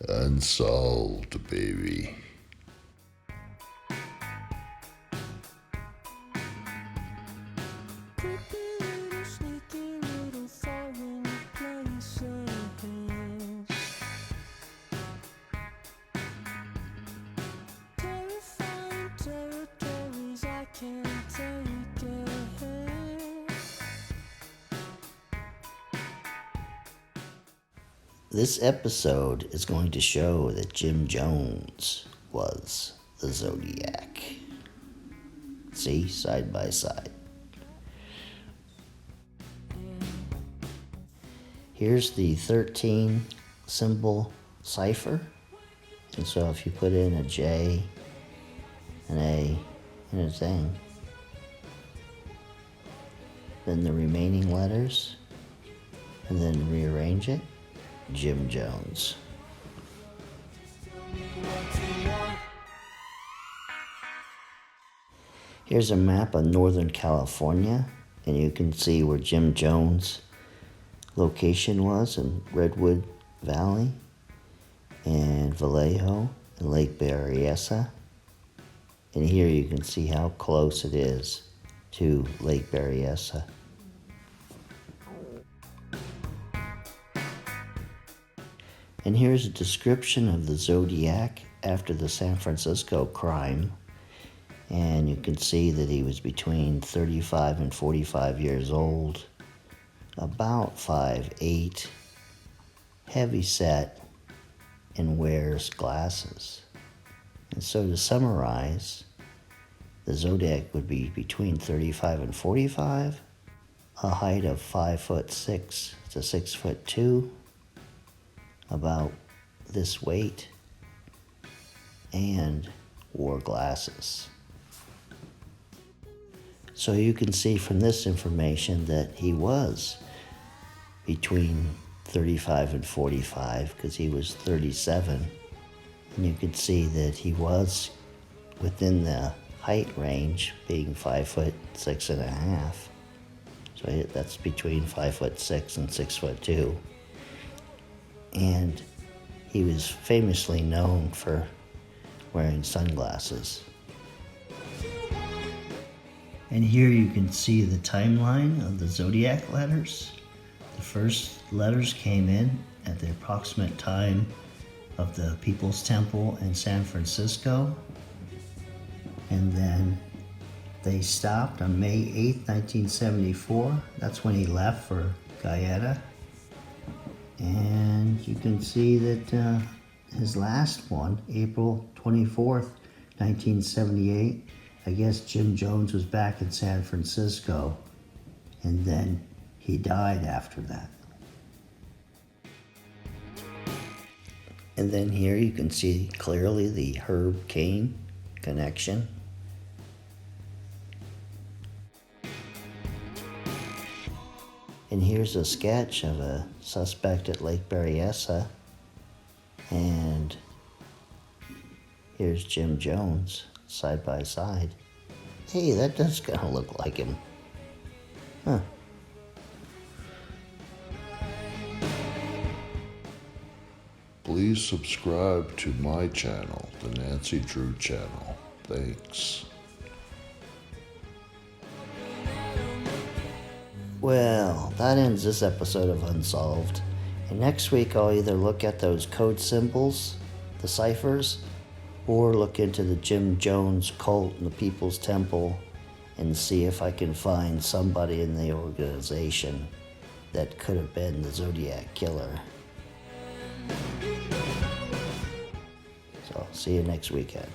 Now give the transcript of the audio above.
Unsolved, baby. This episode is going to show that Jim Jones was the Zodiac. See, side by side. Here's the 13 symbol cipher. And so if you put in a J, an A, and a thing, then the remaining letters, and then rearrange it, Jim Jones. Here's a map of Northern California, and you can see where Jim Jones' location was in Redwood Valley and Vallejo and Lake Berryessa. And here you can see how close it is to Lake Berryessa. And here's a description of the Zodiac after the San Francisco crime. And you can see that he was between 35 and 45 years old, about 5'8", heavy set, and wears glasses. And so to summarize, the Zodiac would be between 35 and 45, a height of 5'6" to 6'2", about this weight, and wore glasses. So you can see from this information that he was between 35 and 45 because he was 37. And you can see that he was within the height range, being 5'6.5". So that's between 5'6" and 6'2". And he was famously known for wearing sunglasses. And here you can see the timeline of the Zodiac letters. The first letters came in at the approximate time of the People's Temple in San Francisco. And then they stopped on May 8th, 1974. That's when he left for Guyana. And you can see that his last one, April 24th, 1978, I guess Jim Jones was back in San Francisco, and then he died after that. And then here you can see clearly the Herb Cain connection. And here's a sketch of a suspect at Lake Berryessa. And here's Jim Jones, side by side. Hey, that does kind of look like him. Huh. Please subscribe to my channel, the Nancy Drew channel. Thanks. Well, that ends this episode of Unsolved. And next week I'll either look at those code symbols, the ciphers, or look into the Jim Jones cult and the People's Temple and see if I can find somebody in the organization that could have been the Zodiac Killer. So, see you next weekend.